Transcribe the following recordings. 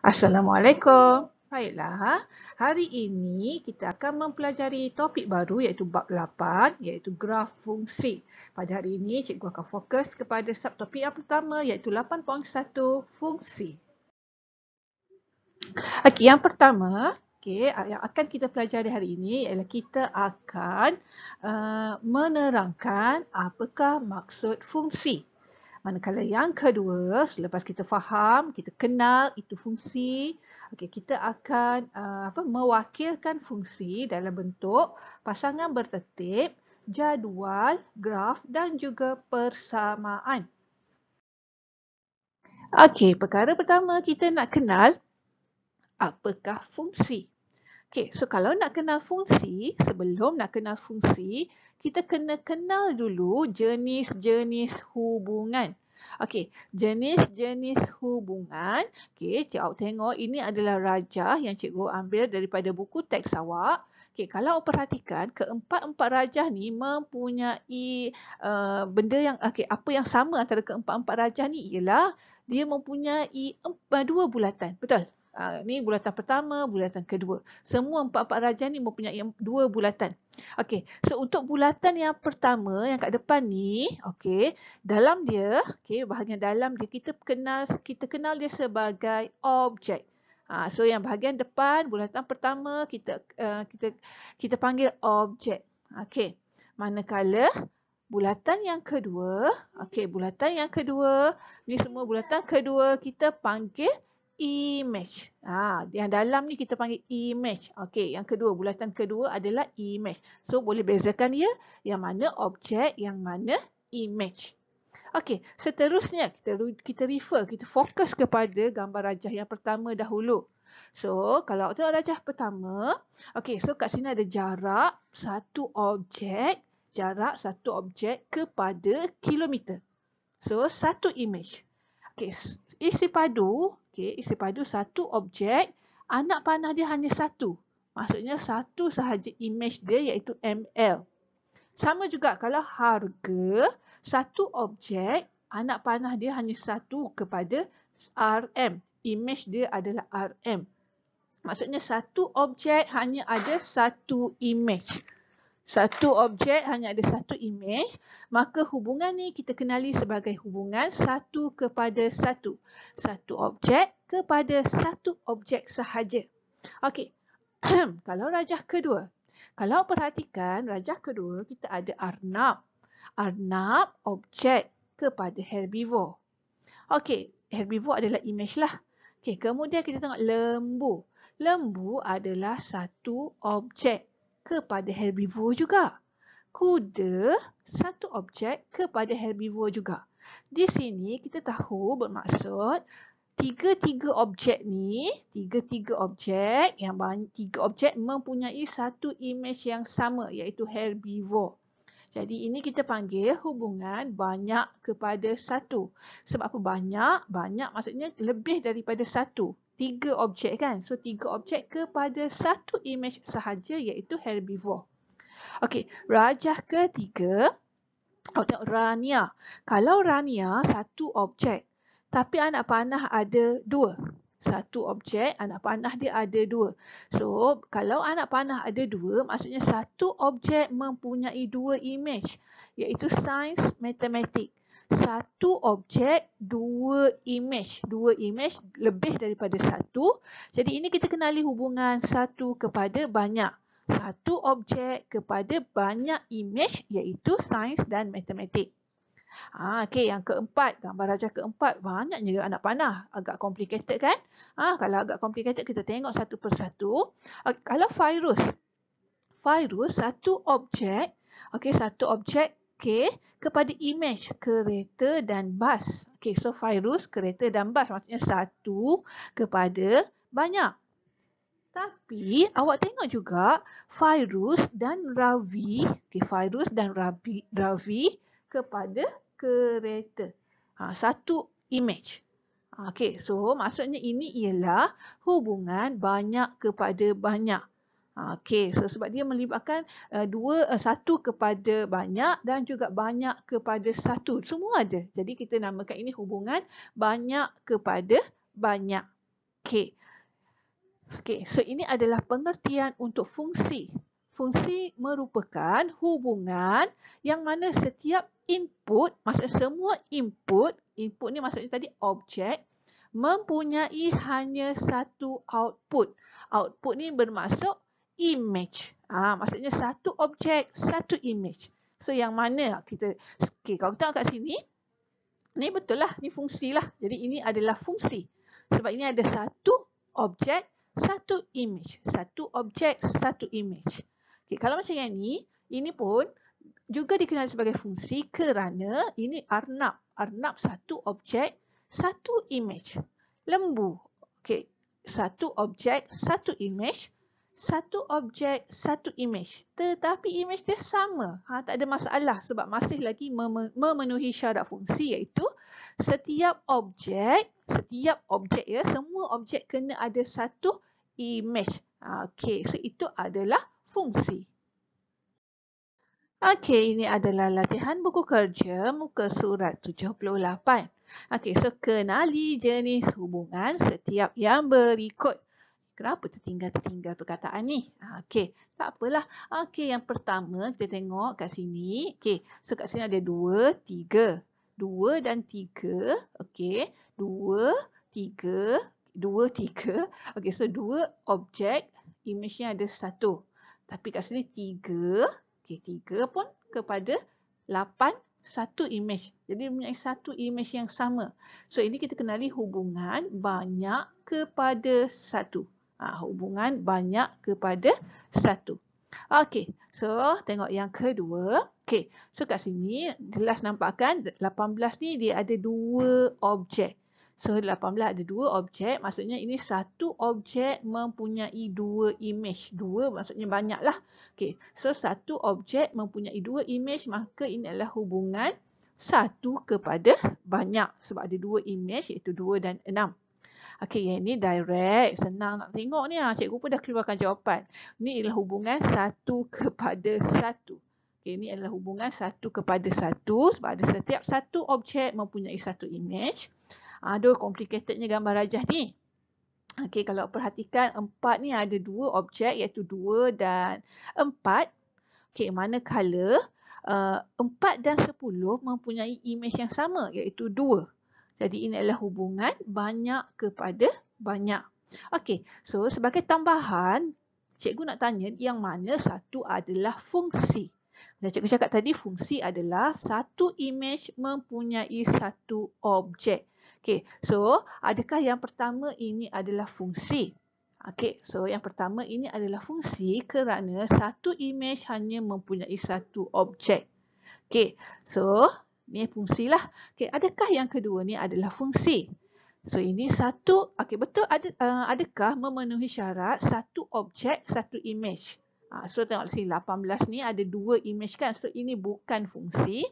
Assalamualaikum. Baiklah, hari ini kita akan mempelajari topik baru iaitu bab 8 iaitu graf fungsi. Pada hari ini cikgu akan fokus kepada subtopik yang pertama iaitu 8.1 fungsi. Okey, yang pertama, yang akan kita pelajari hari ini ialah kita akan menerangkan apakah maksud fungsi. Manakala yang kedua, selepas kita faham, kita kenal itu fungsi, kita akan mewakilkan fungsi dalam bentuk pasangan bertertib, jadual, graf dan juga persamaan. Perkara pertama kita nak kenal apakah fungsi. So kalau nak kenal fungsi, sebelum nak kenal fungsi, kita kena kenal dulu jenis-jenis hubungan. Jenis-jenis hubungan. Cik awak tengok ini adalah rajah yang cikgu ambil daripada buku teks awak. Kalau awak perhatikan, keempat-empat rajah ni mempunyai benda yang apa yang sama antara keempat-empat rajah ni ialah dia mempunyai dua bulatan. Betul? Ni bulatan pertama, bulatan kedua. Semua empat-empat rajah ni mempunyai dua bulatan. So untuk bulatan yang pertama yang kat depan ni, dalam dia, bahagian dalam dia kita kenal dia sebagai objek. So yang bahagian depan bulatan pertama kita panggil objek. Manakala bulatan yang kedua, ni semua bulatan kedua kita panggil image. Yang dalam ni kita panggil image. Yang kedua, bulatan kedua adalah image. So boleh bezakan dia yang mana objek, yang mana image. Seterusnya kita fokus kepada gambar rajah yang pertama dahulu. So kalau tengok rajah pertama, so kat sini ada jarak satu objek kepada kilometer. So satu image. Isi padu satu objek, anak panah dia hanya satu. Maksudnya satu sahaja image dia iaitu ml. Sama juga kalau harga satu objek, anak panah dia hanya satu kepada rm. Image dia adalah rm. Maksudnya satu objek hanya ada satu image. Satu objek hanya ada satu image, maka hubungan ni kita kenali sebagai hubungan satu kepada satu. Satu objek kepada satu objek sahaja. Kalau rajah kedua. Kalau perhatikan rajah kedua kita ada arnab. Arnab objek kepada herbivore. Herbivore adalah image lah. Kemudian kita tengok lembu. Lembu adalah satu objek kepada herbivore juga. Kuda satu objek kepada herbivore juga. Di sini kita tahu bermaksud tiga objek mempunyai satu image yang sama iaitu herbivore. Jadi ini kita panggil hubungan banyak kepada satu. Sebab apa banyak? Banyak maksudnya lebih daripada satu. Tiga objek kan? So tiga objek kepada satu image sahaja iaitu herbivore. Rajah ketiga. Tengok rania. Kalau rania satu objek. Tapi anak panah ada dua. Satu objek, anak panah dia ada dua. So, kalau anak panah ada dua, maksudnya satu objek mempunyai dua image. Iaitu sains matematik. Satu objek, dua image. Dua image lebih daripada satu. Jadi ini kita kenali hubungan satu kepada banyak. Satu objek kepada banyak image iaitu sains dan matematik. Yang keempat, gambar rajah keempat, banyaknya anak panah. Agak complicated kan? Kalau agak complicated, kita tengok satu persatu. Kalau virus. Virus, satu objek, kepada image, kereta dan bas. So virus, kereta dan bas, maksudnya satu kepada banyak. Tapi, awak tengok juga, virus dan ravi, ravi kepada kereta. Satu image. So maksudnya ini ialah hubungan banyak kepada banyak. So sebab dia melibatkan satu kepada banyak dan juga banyak kepada satu. Semua ada. Jadi kita namakan ini hubungan banyak kepada banyak. Okey. Okey, so ini adalah pengertian untuk fungsi. Fungsi merupakan hubungan yang mana setiap input, maksudnya semua input ni maksudnya tadi objek, mempunyai hanya satu output. Output ni bermaksud image. Maksudnya satu objek, satu image. So yang mana kita, kalau kita tengok kat sini, ni betul lah, ni fungsi lah. Jadi ini adalah fungsi. Sebab ini ada satu objek, satu image. Satu objek, satu image. Okay, kalau macam yang ini pun juga dikenali sebagai fungsi kerana ini arnab. Arnab satu objek, satu image. Lembu. Okay, satu objek, satu image. Satu objek, satu image. Tetapi image dia sama. Tak ada masalah sebab masih lagi memenuhi syarat fungsi, iaitu setiap objek ya, semua objek kena ada satu image. Okey, so itu adalah fungsi. Okey, ini adalah latihan buku kerja muka surat 78. Okey, so kenali jenis hubungan setiap yang berikut. Kenapa tertinggal perkataan ni? Okey, tak apalah. Okey, yang pertama kita tengok kat sini. Okey, so kat sini ada 2, 3. 2 dan 3. Okey, 2, 3. 2, 3. Okey, so 2 objek, image-nya ada 1. Tapi kat sini 3. Okey, 3 pun kepada 8, 1 image. Jadi mempunyai 1 image yang sama. So ini kita kenali hubungan banyak kepada 1. Hubungan banyak kepada 1. Okey, so tengok yang kedua. Okey, so kat sini jelas nampak kan 18 ni dia ada 2 objek. So 18 ada 2 objek, maksudnya ini satu objek mempunyai 2 image. 2 maksudnya banyak lah. Okey, so satu objek mempunyai 2 image, maka ini adalah hubungan 1 kepada banyak. Sebab ada 2 image iaitu 2 dan 6. Okey, yang ini direct. Senang nak tengok ni. Cikgu pun dah keluarkan jawapan. Ini adalah hubungan 1 kepada 1. Okey, ini adalah hubungan 1 kepada 1 sebab ada setiap satu objek mempunyai satu image. Aduh, complicatednya gambar rajah ni. Okey, kalau perhatikan 4 ni ada 2 objek iaitu 2 dan 4. Okey, manakala 4 dan 10 mempunyai image yang sama iaitu 2. Jadi ini adalah hubungan banyak kepada banyak. Okey, so sebagai tambahan, cikgu nak tanya yang mana satu adalah fungsi. Dan cikgu cakap tadi fungsi adalah satu image mempunyai satu objek. Okey, so adakah yang pertama ini adalah fungsi? Okey, so yang pertama ini adalah fungsi kerana satu image hanya mempunyai satu objek. Okey, so ni fungsi lah. Okey, adakah yang kedua ni adalah fungsi? So ini satu, okey betul, adakah memenuhi syarat satu objek, satu image? So tengok sini 18 ni ada 2 image kan. So ini bukan fungsi.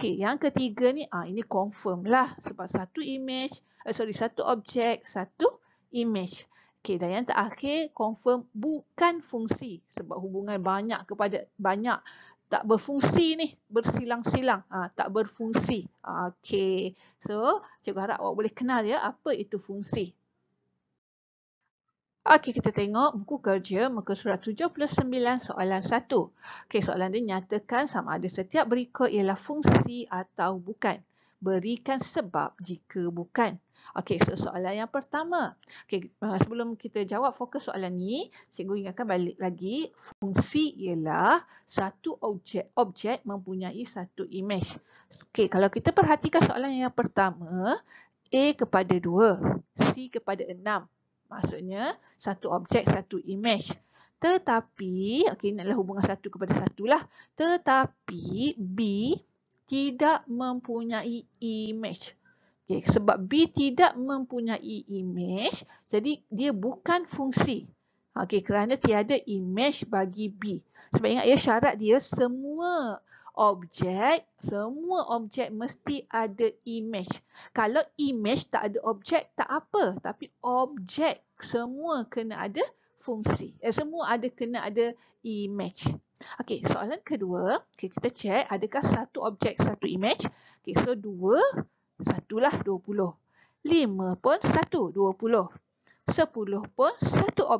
Okey, yang ketiga ni ini confirm lah sebab satu image, satu objek, satu image. Okey, dan yang terakhir confirm bukan fungsi sebab hubungan banyak kepada banyak. Tak berfungsi ni, bersilang-silang, tak berfungsi. Okey, so cikgu harap awak boleh kenal ya apa itu fungsi. Okey, kita tengok buku kerja muka surat 79 soalan 1. Okey, soalan dia nyatakan sama ada setiap berikut ialah fungsi atau bukan. Berikan sebab jika bukan. Okey, so soalan yang pertama. Okey, sebelum kita jawab fokus soalan ni, cikgu ingatkan balik lagi, fungsi ialah satu objek mempunyai satu image. Okey, kalau kita perhatikan soalan yang pertama, A kepada 2, C kepada 6. Maksudnya satu objek, satu image. Tetapi, okey, ini adalah hubungan 1 kepada 1 lah. Tetapi B tidak mempunyai image. Okay, sebab B tidak mempunyai image, jadi dia bukan fungsi. Okay, kerana tiada image bagi B. Sebab ingat ya, syarat dia semua objek mesti ada image. Kalau image tak ada objek, tak apa. Tapi objek semua kena ada fungsi. Semua kena ada image. Okey, soalan kedua, kita cek adakah satu objek, satu image. Okey, so 2, 1 lah 20. 5 pun 1, 20. 10 pun satu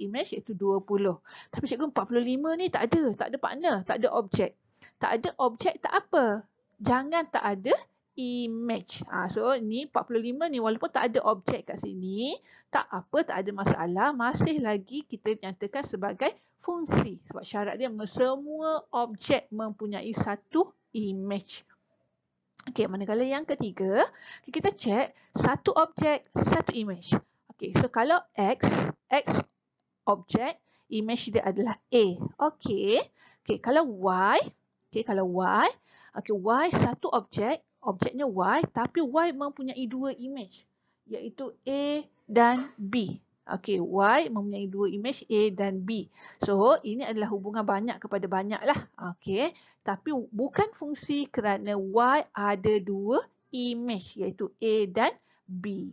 image iaitu 20. Tapi cikgu 45 ni tak ada partner, tak ada objek. Tak ada objek tak apa. Jangan tak ada image. So ni 45 ni walaupun tak ada objek kat sini, tak apa, tak ada masalah. Masih lagi kita nyatakan sebagai fungsi. Sebab syarat dia semua objek mempunyai satu image. Okey, manakala yang ketiga, kita cek satu objek, satu image. Okey, so kalau X objek, image dia adalah A. Okey. Okey, kalau Y, Y satu objek, objeknya Y, tapi Y mempunyai dua image, iaitu A dan B. Okey, Y mempunyai dua image A dan B. So, ini adalah hubungan banyak kepada banyak lah. Okey, tapi bukan fungsi kerana Y ada dua image, iaitu A dan B.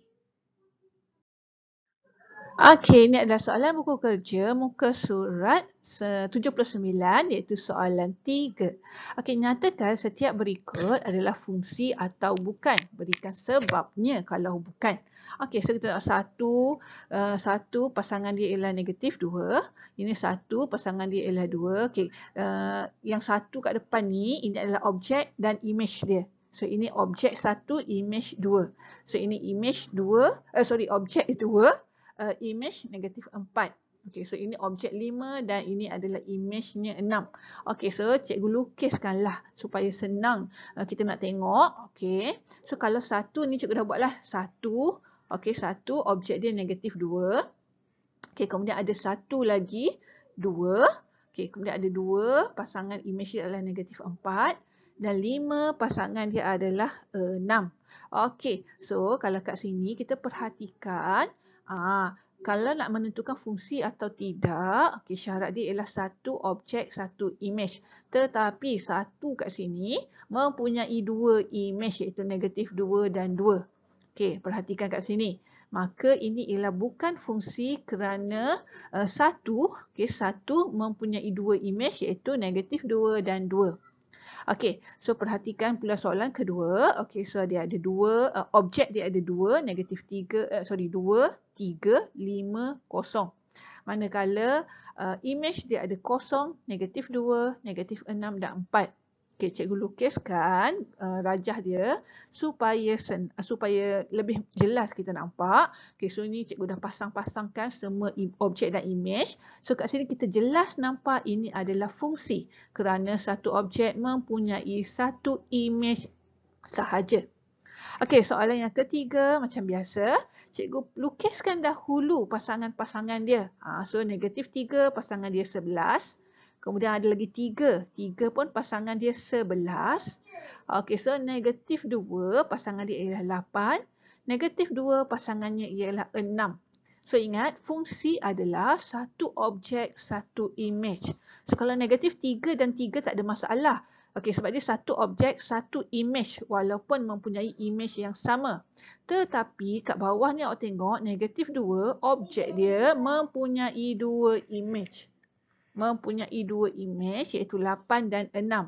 Okey, ini adalah soalan buku kerja muka surat 79 iaitu soalan 3. Okey, nyatakan setiap berikut adalah fungsi atau bukan. Berikan sebabnya kalau bukan. Okey, so kita tengok satu pasangan dia ialah negatif 2. Ini satu pasangan dia ialah 2. Okey, yang satu kat depan ni, ini adalah objek dan image dia. So, ini objek 1, image 2. So, ini image 2, objek 2. Image negatif 4. Okey, so ini objek 5 dan ini adalah image-nya 6. Okey, so cikgu lukiskanlah supaya senang kita nak tengok. Okey, so kalau satu ni cikgu dah buatlah. Satu, okey, satu objek dia negatif 2. Okey, kemudian ada satu lagi 2. Okey, kemudian ada 2 pasangan image dia adalah negatif 4. Dan 5 pasangan dia adalah 6. Okey, so kalau kat sini kita perhatikan, kalau nak menentukan fungsi atau tidak, okay, syarat dia ialah satu objek, satu image. Tetapi satu kat sini mempunyai dua image iaitu negatif 2 dan 2. Okey, perhatikan kat sini. Maka ini ialah bukan fungsi kerana satu mempunyai dua image iaitu negatif 2 dan 2. Okey, so perhatikan pula soalan kedua. Okey, so dia ada dua, objek dia ada 2, negatif 2, 3, 5, 0. Manakala image dia ada 0, negatif 2, negatif 6 dan 4. Okey, cikgu lukiskan rajah dia supaya lebih jelas kita nampak. Okey, so ini cikgu dah pasang-pasangkan semua objek dan image. So kat sini kita jelas nampak ini adalah fungsi kerana satu objek mempunyai satu image sahaja. Okey, soalan yang ketiga macam biasa, cikgu lukiskan dahulu pasangan-pasangan dia. So negatif 3 pasangan dia 11. Kemudian ada lagi 3. 3 pun pasangan dia 11. Okey, so negatif 2 pasangan dia ialah 8. Negatif 2 pasangannya ialah 6. So ingat, fungsi adalah satu objek, satu image. So kalau negatif 3 dan 3 tak ada masalah. Okey, sebab dia satu objek, satu image walaupun mempunyai image yang sama. Tetapi kat bawah ni awak tengok negatif 2, objek dia mempunyai dua image. Iaitu 8 dan 6.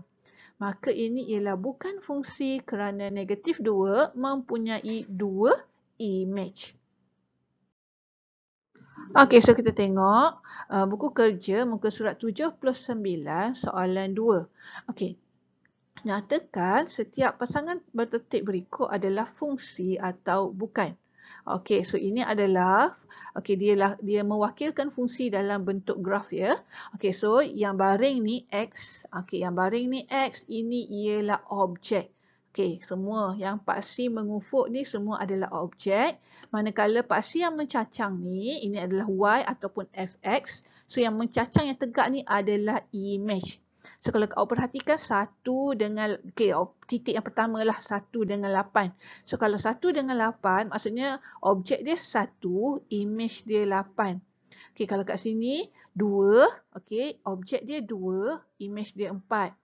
Maka ini ialah bukan fungsi kerana negatif 2 mempunyai dua image. Okey, so kita tengok buku kerja muka surat 79 soalan 2. Okey. Nyatakan setiap pasangan bertertib berikut adalah fungsi atau bukan. Okey, so ini adalah dia mewakilkan fungsi dalam bentuk graf ya. Okey, so yang baring ni X. Okey, yang baring ni X, ini ialah objek. Okey, semua yang paksi mengufuk ni semua adalah objek. Manakala paksi yang mencacang ni, ini adalah Y ataupun Fx. So yang mencacang yang tegak ni adalah image. So kalau kau perhatikan satu dengan, titik yang pertama lah 1 dengan 8. So kalau 1 dengan 8 maksudnya objek dia 1, image dia 8. Okey, kalau kat sini 2, objek dia 2, image dia 4.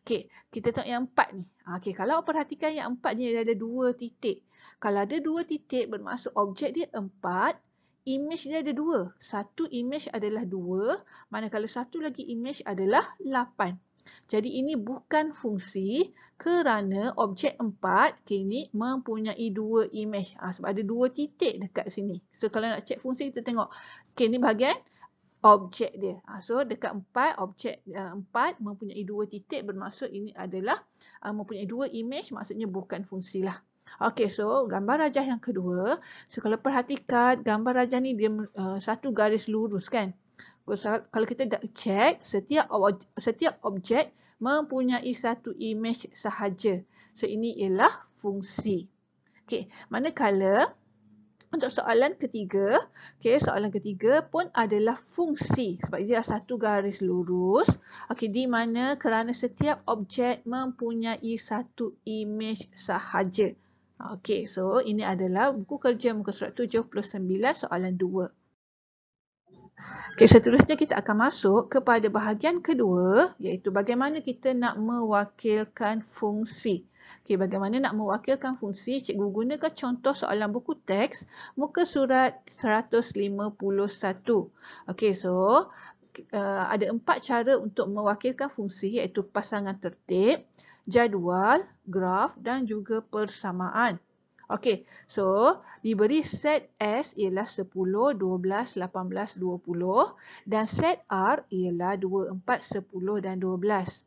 Okey, kita tengok yang 4 ni. Okey, kalau perhatikan yang 4 ni ada 2 titik. Kalau ada 2 titik bermaksud objek dia 4, image dia ada 2. Satu image adalah 2, manakala satu lagi image adalah 8. Jadi ini bukan fungsi kerana objek 4 kini mempunyai 2 image. Sebab ada 2 titik dekat sini. So kalau nak check fungsi kita tengok. Ini bahagian objek dia. So dekat 4, objek 4 mempunyai 2 titik bermaksud ini adalah mempunyai 2 image, maksudnya bukan fungsi lah. Okey, so gambar rajah yang kedua. So kalau perhatikan gambar rajah ni dia satu garis lurus kan. Kalau kita dah check, setiap objek mempunyai satu image sahaja. So ini ialah fungsi. Okey, manakala untuk soalan ketiga, soalan ketiga pun adalah fungsi sebab dia satu garis lurus. Okey, di mana kerana setiap objek mempunyai satu image sahaja. Okey, so ini adalah buku kerja muka surat 79 soalan 2. Okey, seterusnya kita akan masuk kepada bahagian kedua, iaitu bagaimana kita nak mewakilkan fungsi. Okey, bagaimana nak mewakilkan fungsi? Cikgu gunakan contoh soalan buku teks muka surat 151. Okey, so ada 4 cara untuk mewakilkan fungsi, iaitu pasangan tertib, jadual, graf dan juga persamaan. Okey, so diberi set S ialah 10, 12, 18, 20 dan set R ialah 24, 10 dan 12.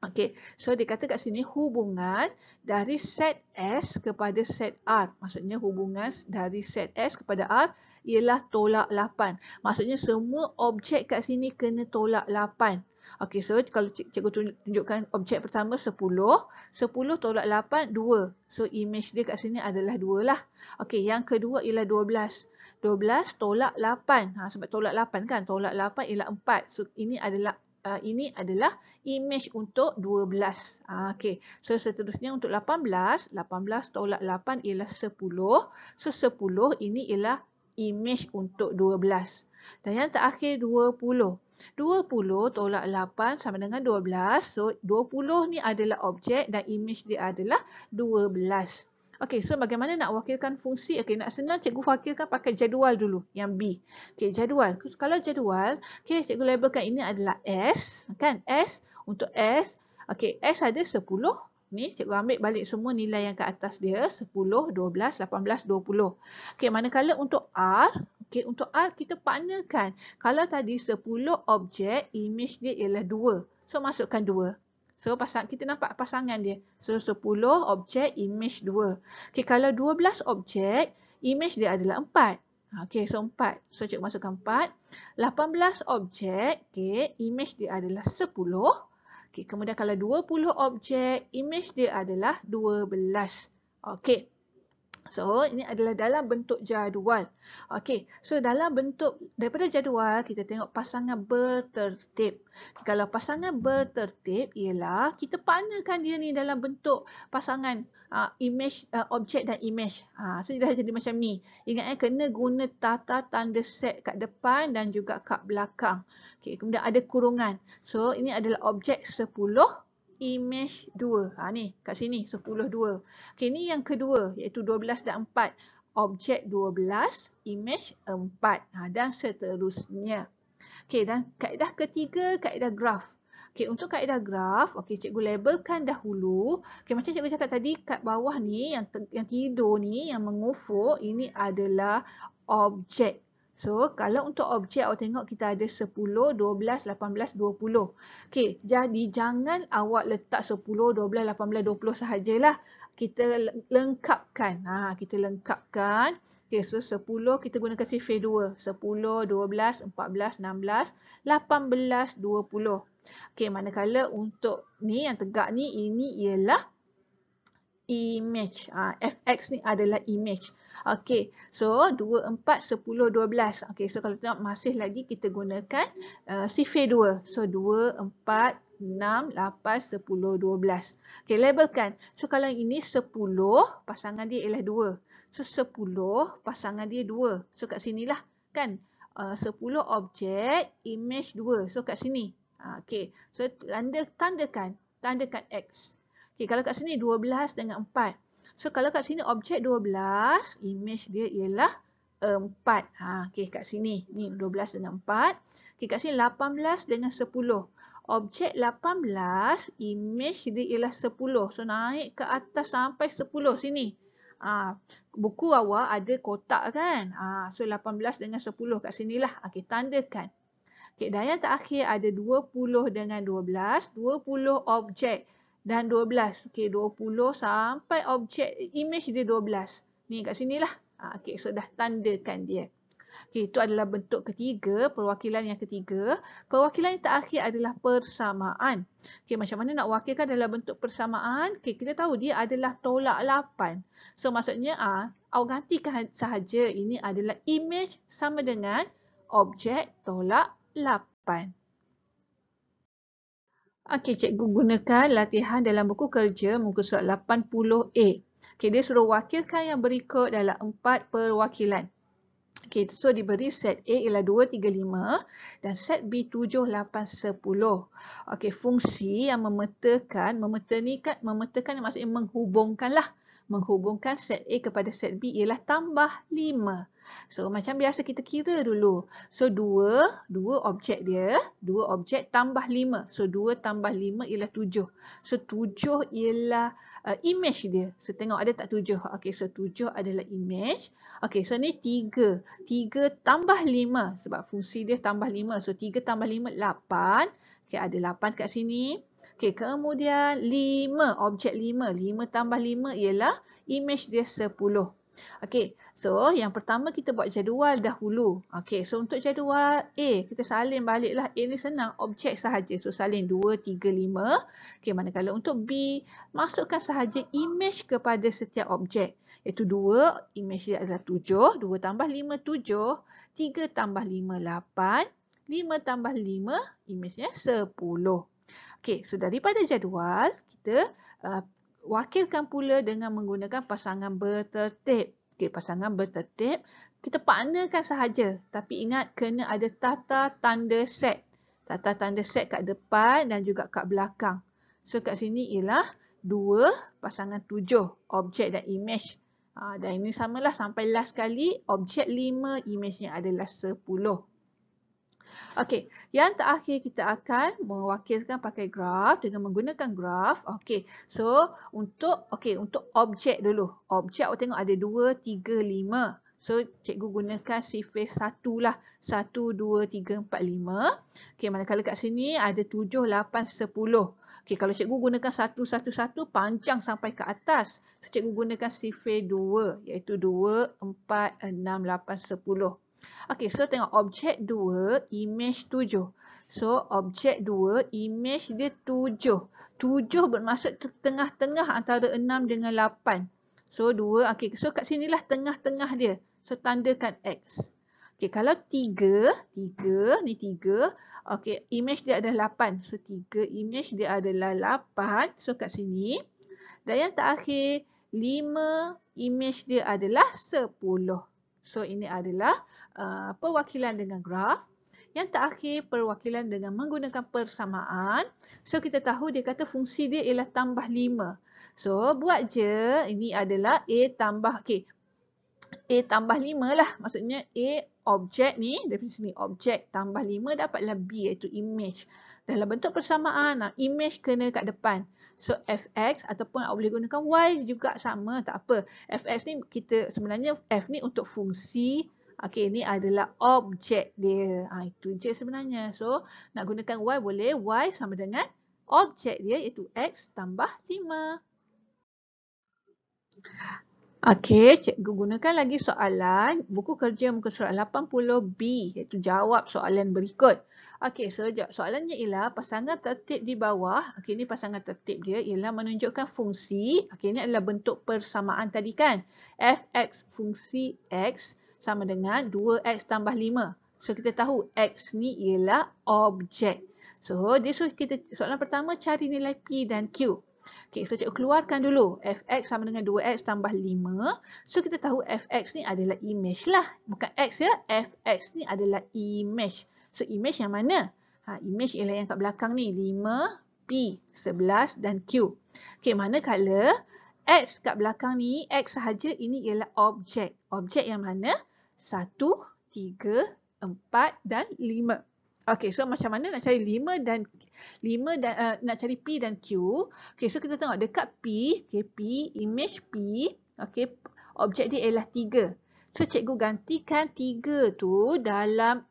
Okey, so dia kata kat sini hubungan dari set S kepada set R. Maksudnya hubungan dari set S kepada R ialah tolak 8. Maksudnya semua objek kat sini kena tolak 8. Okey, so kalau cikgu tunjukkan objek pertama 10. 10 tolak 8, 2. So image dia kat sini adalah 2 lah. Okey, yang kedua ialah 12. 12 tolak 8. Sebab tolak 8 kan, tolak 8 ialah 4. So ini adalah image untuk 12. Okey, so seterusnya untuk 18. 18 tolak 8 ialah 10. So 10 ini ialah image untuk 12. Dan yang terakhir 20. 20 tolak 8 sama dengan 12. So 20 ni adalah objek dan image dia adalah 12. Okey, so bagaimana nak wakilkan fungsi? Okey, nak senang cikgu wakilkan pakai jadual dulu, yang B. Okey, jadual. Kalau jadual, okey, cikgu labelkan ini adalah S, kan? S untuk S. Okey, S ada 10. Ni cikgu ambil balik semua nilai yang ke atas dia, 10, 12, 18, 20. Okey, manakala untuk R, okey, untuk R kita partnerkan. Kalau tadi 10 objek, image dia ialah 2. So masukkan 2. So kita nampak pasangan dia. So 10 objek, image 2. Okey, kalau 12 objek, image dia adalah 4. Okey, so 4. So cikgu masukkan 4. 18 objek, okey, image dia adalah 10. Okey, kemudian kalau 20 objek, image dia adalah 12. Okey. So, ini adalah dalam bentuk jadual. Okey, so dalam bentuk daripada jadual, kita tengok pasangan bertertib. Kalau pasangan bertertib ialah kita partnerkan dia ni dalam bentuk pasangan image, objek dan image. So, dia dah jadi macam ni. Ingat kena guna tata tanda set kat depan dan juga kat belakang. Okey, kemudian ada kurungan. So, ini adalah objek 10. Image 2. Ni kat sini 10, 2. Okey, ni yang kedua iaitu 12 dan 4. Objek 12, image 4. Dan seterusnya. Okey, dan kaedah ketiga, kaedah graf. Okey, untuk kaedah graf, okey, cikgu labelkan dahulu. Okey, macam cikgu cakap tadi, kat bawah ni, yang tidur ni, yang mengufuk, ini adalah objek. So, kalau untuk objek, awak tengok kita ada 10, 12, 18, 20. Okey, jadi jangan awak letak 10, 12, 18, 20 sahajalah. Kita lengkapkan. Kita lengkapkan. Okey, so 10 kita gunakan sifir 2. 10, 12, 14, 16, 18, 20. Okey, manakala untuk ni yang tegak ni, ini ialah image. Fx ni adalah image. Okey, so 2, 4, 10, 12. Okey, so kalau tengok masih lagi kita gunakan sifir 2. So 2, 4, 6, 8, 10, 12. Okey, labelkan. So kalau ini 10, pasangan dia ialah 2. So 10, pasangan dia 2. So kat sinilah kan. 10 objek, image 2. So kat sini. Okey, so tandakan X. Okay, kalau kat sini 12 dengan 4. So, kalau kat sini objek 12, image dia ialah 4. Okey, kat sini. Ni 12 dengan 4. Okey, kat sini 18 dengan 10. Objek 18, image dia ialah 10. So, naik ke atas sampai 10 sini. Buku awak ada kotak kan? So, 18 dengan 10 kat sinilah. Okey, tandakan. Okey, dan yang terakhir ada 20 dengan 12. 20 objek dan 12. Okey, 20 sampai objek image dia 12. Ni kat sinilah. Okey, so dah tandakan dia. Okey, itu adalah bentuk ketiga, perwakilan yang ketiga. Perwakilan yang terakhir adalah persamaan. Okey, macam mana nak wakilkan dalam bentuk persamaan? Okey, kita tahu dia adalah tolak 8. So, maksudnya awak gantikan sahaja ini adalah image sama dengan objek tolak 8. Okey, cikgu gunakan latihan dalam buku kerja muka surat 80A. Okey, dia suruh wakilkan yang berikut dalam 4 perwakilan. Okey, so diberi set A ialah 2, 3, 5 dan set B 7, 8, 10. Okey, fungsi yang memetakan maksudnya menghubungkanlah. Menghubungkan set A kepada set B ialah tambah 5. So, macam biasa kita kira dulu. So, 2 objek dia, 2 objek tambah 5. So, 2 tambah 5 ialah 7. So, 7 ialah image dia. So, tengok ada tak 7? Okey, so 7 adalah image. Okey, so ni 3. 3 tambah 5 sebab fungsi dia tambah 5. So, 3 tambah 5, 8. Okey, ada 8 kat sini. Okey, kemudian 5, objek 5. 5 tambah 5 ialah image dia 10. Okey, so yang pertama kita buat jadual dahulu. Okey, so untuk jadual A, kita salin baliklah. A ni senang, objek sahaja. So salin 2, 3, 5. Okey, manakala untuk B, masukkan sahaja image kepada setiap objek. Iaitu 2, image dia adalah 7. 2 tambah 5, 7. 3 tambah 5, 8. 5 tambah 5, image-nya 10. Okey, so daripada jadual, kita wakilkan pula dengan menggunakan pasangan bertertib. Okey, pasangan bertertib, kita partnerkan sahaja. Tapi ingat, kena ada tata tanda set. Tata tanda set kat depan dan juga kat belakang. So, kat sini ialah 2 pasangan 7, objek dan image. Dan ini samalah sampai last kali, objek 5, image-nya adalah 10. Okey, yang terakhir kita akan mewakilkan pakai graf dengan menggunakan graf. Okey, so untuk objek dulu. Objek awak tengok ada 2, 3, 5. So cikgu gunakan sifar 1 lah. 1, 2, 3, 4, 5. Okey, manakala kat sini ada 7, 8, 10. Okey, kalau cikgu gunakan 1, 1, 1 panjang sampai ke atas. So cikgu gunakan sifar 2 iaitu 2, 4, 6, 8, 10. Okey, so tengok objek 2, image 7. So, objek 2, image dia 7. 7 bermaksud tengah-tengah antara 6 dengan 8. So, 2, okey, so kat sinilah tengah-tengah dia. So, tandakan X. Okey, kalau 3, ni 3. Okey, image dia adalah 8. So, 3, image dia adalah 8. So, kat sini. Dan yang terakhir, 5, image dia adalah 10. So, ini adalah perwakilan dengan graf. Yang terakhir, perwakilan dengan menggunakan persamaan. So, kita tahu dia kata fungsi dia ialah tambah 5. So, buat je. Ini adalah A tambah, A tambah 5 lah. Maksudnya A objek ni, dari sini objek tambah 5 dapatlah B iaitu image. Dalam bentuk persamaan, image kena kat depan. So, fx ataupun awak boleh gunakan y juga sama, tak apa. Fx ni kita sebenarnya f ni untuk fungsi. Okey, ni adalah objek dia. Itu je sebenarnya. So, nak gunakan y boleh. Y sama dengan objek dia iaitu x tambah 5. Okey, cikgu gunakan lagi soalan buku kerja muka surat 80B iaitu jawab soalan berikut. Okey, so soalannya ialah pasangan tertib di bawah. Okey, ni pasangan tertib dia ialah menunjukkan fungsi. Okey, ini adalah bentuk persamaan tadi kan. Fx fungsi x sama dengan 2x tambah 5. So, kita tahu x ni ialah objek. So, dia suruh kita soalan pertama cari nilai P dan Q. Okey, so cikgu keluarkan dulu. Fx sama dengan 2x tambah 5. So, kita tahu fx ni adalah image lah. Bukan x ya. Fx ni adalah image. So, image yang mana? Image ialah yang kat belakang ni. 5, P, 11 dan Q. Okey, manakala x kat belakang ni, x sahaja ini ialah objek. Objek yang mana? 3, 4 dan 5. Okey, so macam mana nak cari 5 dan nak cari P dan Q? Okey, so kita tengok dekat P, okay, P, image P, okey, objek dia ialah 3. So cikgu gantikan 3 tu dalam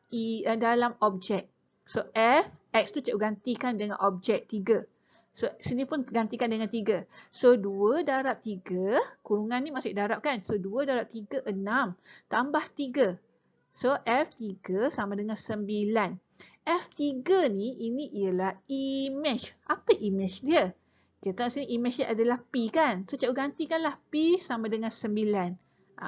objek. So F, X tu cikgu gantikan dengan objek 3. So sini pun gantikan dengan 3. So 2 darab 3, kurungan ni masuk darab kan? So 2 darab 3, 6. Tambah 3. So F3 sama dengan 9. F3 ni, ini ialah image. Apa image dia? Kita tengok sini image dia adalah P kan? So cikgu gantikanlah P sama dengan 9.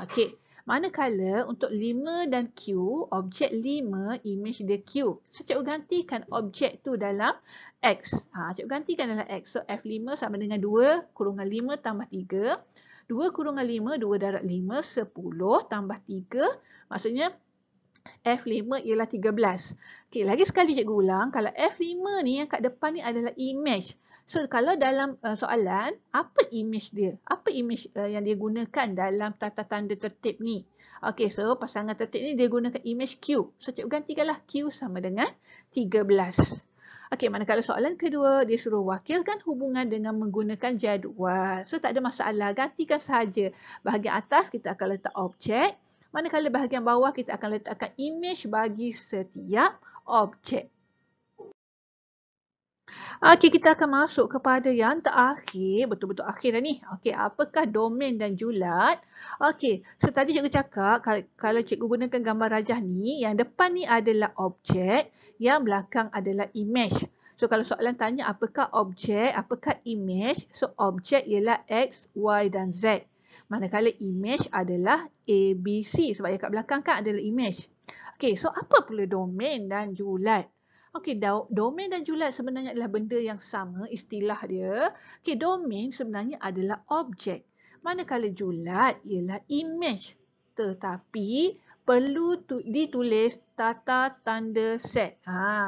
Okey. Manakala untuk 5 dan Q, objek 5, image dia Q. So cikgu gantikan objek tu dalam X. Cikgu gantikan dalam X. So F5 sama dengan 2 kurungan 5 tambah 3. 2 kurungan 5, 2 darab 5, 10 tambah 3. Maksudnya F5 ialah 13. Okey, lagi sekali cikgu ulang. Kalau F5 ni yang kat depan ni adalah image. So kalau dalam soalan, apa image dia? Apa image yang dia gunakan dalam tata tanda tertib ni? Okey, so pasangan tertib ni dia gunakan image Q. So cikgu gantikanlah Q sama dengan 13. Okey, manakala soalan kedua dia suruh wakilkan hubungan dengan menggunakan jadual. So tak ada masalah, gantikan sahaja. Bahagian atas kita akan letak objek. Manakala bahagian bawah kita akan letakkan image bagi setiap objek. Okey, kita akan masuk kepada yang terakhir, betul-betul akhir dah ni. Okey, apakah domain dan julat? Okey, so tadi cikgu cakap kalau cikgu gunakan gambar rajah ni, yang depan ni adalah objek, yang belakang adalah image. So kalau soalan tanya apakah objek, apakah image? So objek ialah X, Y dan Z. Manakala image adalah A, B, C sebab yang kat belakang kan adalah image. Okey, so apa pula domain dan julat? Okey, domain dan julat sebenarnya adalah benda yang sama, istilah dia. Okey, domain sebenarnya adalah objek. Manakala julat ialah image. Tetapi perlu ditulis tata tanda set.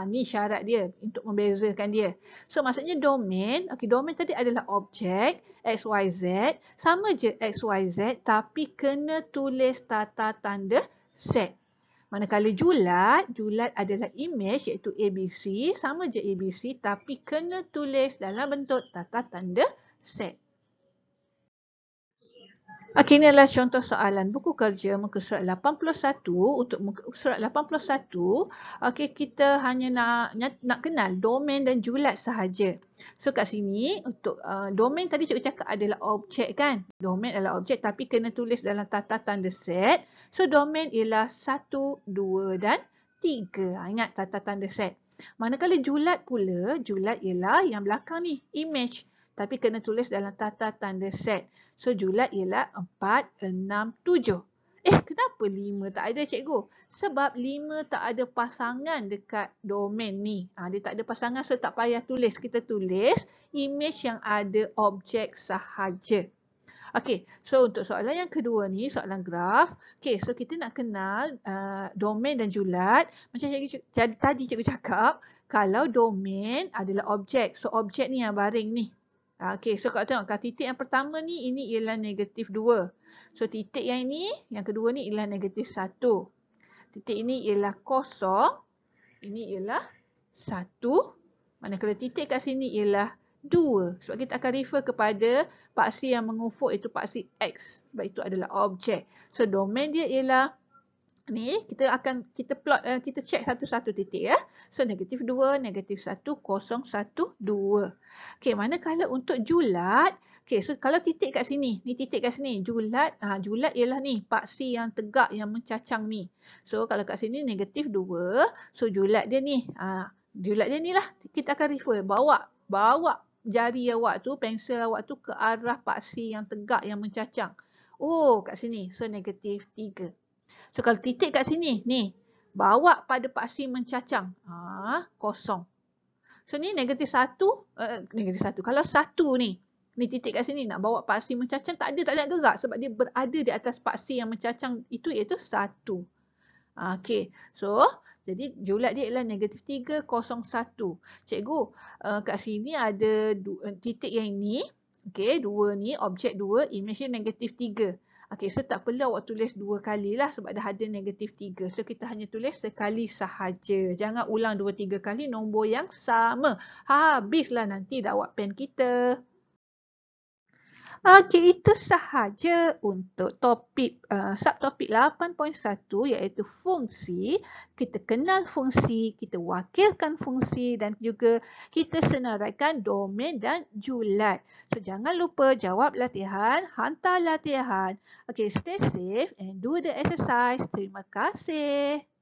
Ni syarat dia untuk membezakan dia. So maksudnya domain, okey, domain tadi adalah objek X, Y, Z. Sama je X, Y, Z tapi kena tulis tata tanda set. Manakala julat adalah image iaitu ABC, sama je ABC tapi kena tulis dalam bentuk tata tanda set. Okey, ini adalah contoh soalan buku kerja muka surat 81. Untuk muka surat 81, okey, kita hanya nak kenal domain dan julat sahaja. So kat sini untuk domain tadi cikgu cakap adalah objek kan? Domain adalah objek tapi kena tulis dalam tata tanda set. So domain ialah 1, 2 dan 3. Ingat tata tanda set. Manakala julat pula, julat ialah yang belakang ni, image. Tapi kena tulis dalam tata tanda set. So julat ialah 4, 6, 7. Kenapa 5 tak ada cikgu? Sebab 5 tak ada pasangan dekat domain ni. Dia tak ada pasangan so tak payah tulis. Kita tulis image yang ada objek sahaja. Okey, so untuk soalan yang kedua ni, soalan graf. Okey, so kita nak kenal domain dan julat. Macam tadi cikgu cakap, kalau domain adalah objek. So objek ni yang baring ni. Okey, so kalau tengok titik yang pertama ni, ini ialah negatif 2. So titik yang ini, yang kedua ni ialah negatif 1. Titik ini ialah kosong. Ini ialah 1. Manakala titik kat sini ialah 2. Sebab kita akan refer kepada paksi yang mengufuk iaitu paksi X. Sebab itu adalah objek. So domain dia ialah ni, kita plot, kita check satu-satu titik ya. So negatif 2, negatif 1, 0, 1, 2. Okey, manakala untuk julat, okey, so kalau titik kat sini, ni titik kat sini, julat ialah ni, paksi yang tegak yang mencacang ni. So kalau kat sini negatif 2, so julat dia ni, julat dia ni lah, kita akan refer, bawa jari awak tu, pensel awak tu ke arah paksi yang tegak yang mencacang. Oh, kat sini, so negatif 3. So kalau titik kat sini, ni, bawa pada paksi mencacang, kosong. So ni negatif 1, Kalau 1 ni titik kat sini nak bawa paksi mencacang, tak ada gerak sebab dia berada di atas paksi yang mencacang itu iaitu 1. Okey, so jadi julat dia ialah negatif 3, 0, 1. Cikgu, kat sini ada titik yang ini, okey, 2 ni, objek 2, image dia negatif 3. Okey, so tak perlu awak tulis 2 kali lah sebab dah ada negatif 3. So kita hanya tulis sekali sahaja. Jangan ulang 2-3 kali nombor yang sama. Habislah nanti dakwat pen kita. Okey, itu sahaja untuk topik subtopik 8.1 iaitu fungsi. Kita kenal fungsi, kita wakilkan fungsi dan juga kita senaraikan domain dan julat. So jangan lupa jawab latihan, hantar latihan. Okey, stay safe and do the exercise. Terima kasih.